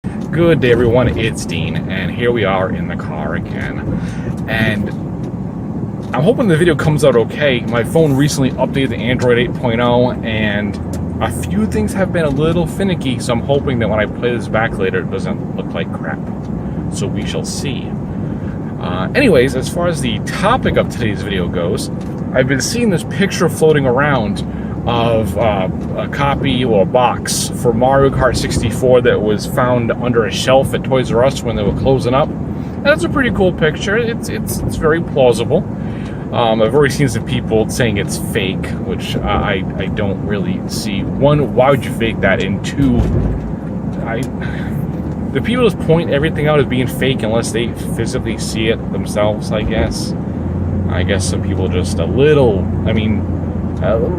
Good day, everyone. It's Dean, and here we are in the car again. And I'm hoping the video comes out okay. My phone recently updated to Android 8.0, and a few things have been a little finicky, so I'm hoping that when I play this back later, it doesn't look like crap. So we shall see. Anyways, as far as the topic of today's video goes, I've been seeing this picture floating around of a copy or a box for Mario Kart 64 that was found under a shelf at Toys R Us when they were closing up. And that's a pretty cool picture. It's very plausible. I've already seen some people saying it's fake, which I don't really see. One, why would you fake that? And two, the people just point everything out as being fake unless they physically see it themselves, I guess. I guess some people just a little,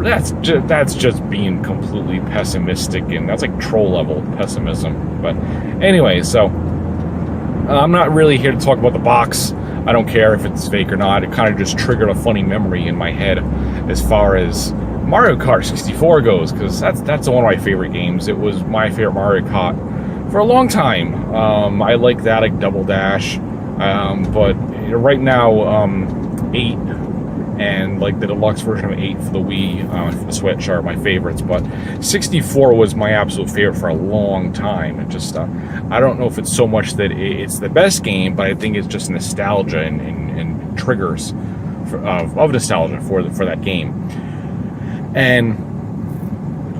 that's just being completely pessimistic, and that's like troll level pessimism. But anyway, so I'm not really here to talk about the box. I don't care if it's fake or not. It kind of just triggered a funny memory in my head as far as Mario Kart 64 goes, because that's one of my favorite games. It was my favorite Mario Kart for a long time. I like that, like Double Dash, but right now 8 and like the deluxe version of 8 for the Wii, for the Switch are my favorites, but 64 was my absolute favorite for a long time. It just I don't know if it's so much that it's the best game, but I think it's just nostalgia and triggers of nostalgia for that game. And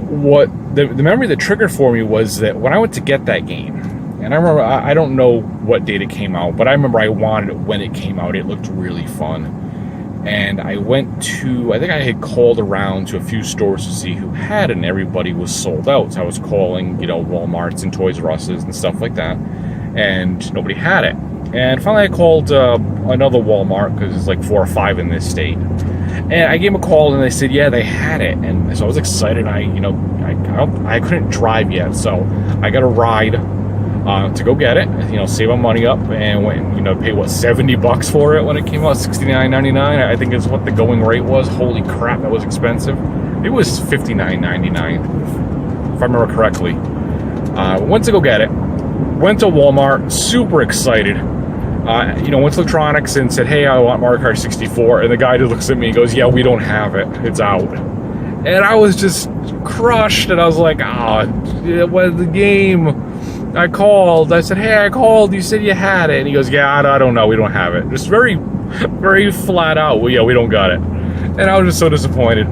what the memory that triggered for me was that when I went to get that game, and I remember, I don't know what date it came out, but I remember I wanted it when it came out. It looked really fun. And I went to, I think I had called around to a few stores to see who had it, and everybody was sold out. So I was calling, Walmarts and Toys R Us's and stuff like that, and nobody had it. And finally I called another Walmart, because there's like 4 or 5 in this state. And I gave them a call, and they said, yeah, they had it. And so I was excited. I couldn't drive yet, so I got a ride to go get it, save my money up, and went, pay what, $70 for it when it came out, $69.99, I think is what the going rate was. Holy crap, that was expensive. It was $59.99, if I remember correctly. Went to go get it, went to Walmart, super excited. Went to electronics and said, hey, I want Mario Kart 64, and the guy just looks at me and goes, yeah, we don't have it, it's out. And I was just crushed, and I was like, it was the game. I called. I said, hey, I called. You said you had it. And he goes, yeah, I don't know. We don't have it. Just very, very flat out. Well, yeah, we don't got it. And I was just so disappointed.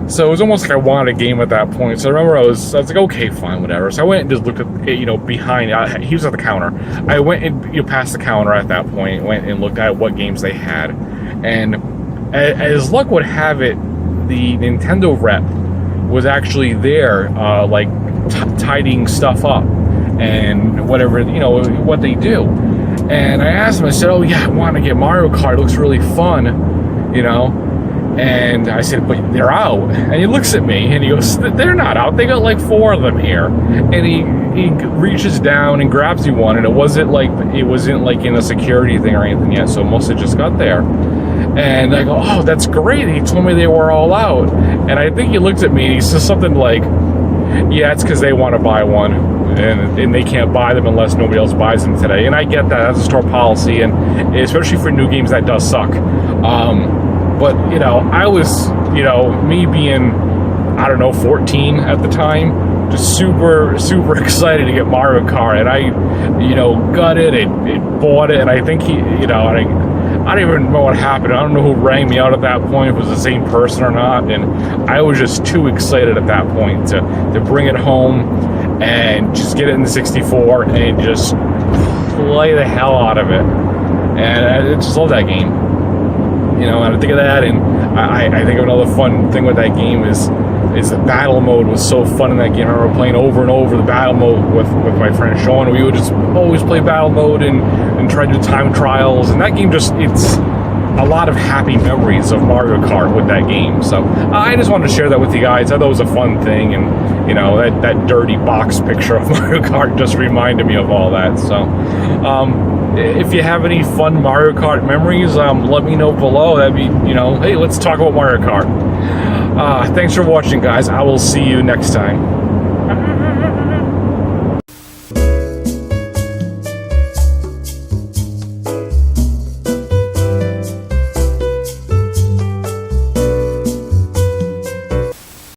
So it was almost like I wanted a game at that point. So I remember I was like, okay, fine, whatever. So I went and just looked at it, behind. He was at the counter. I went and past the counter at that point. Went and looked at what games they had. And as luck would have it, the Nintendo rep was actually there, tidying stuff up and whatever, what they do. And I asked him, I said, oh yeah, I want to get Mario Kart, it looks really fun, and I said, but they're out. And he looks at me and he goes, they're not out, they got like 4 of them here. And he reaches down and grabs you one, and it wasn't like in a security thing or anything yet, so most of it just got there. And I go, oh, that's great. And he told me they were all out. And I think he looked at me and he says something like, yeah, it's because they want to buy one, and they can't buy them unless nobody else buys them today. And I get that. That's a store policy, and especially for new games, that does suck. But, I was, me being, 14 at the time, just super, super excited to get Mario Kart. And I, got it and bought it, and I think I don't even know what happened. I don't know who rang me out at that point, if it was the same person or not. And I was just too excited at that point to bring it home and just get it in the 64 and just play the hell out of it. And I just love that game. And I think of that, and I think of another fun thing with that game is the battle mode was so fun in that game. I remember playing over and over the battle mode with my friend Sean. We would just always play battle mode and try to do time trials, and that game it's a lot of happy memories of Mario Kart with that game. So I just wanted to share that with you guys. I thought it was a fun thing, and that dirty box picture of Mario Kart just reminded me of all that. So if you have any fun Mario Kart memories, let me know below. That'd be, hey, let's talk about Mario Kart. Thanks for watching, guys. I will see you next time.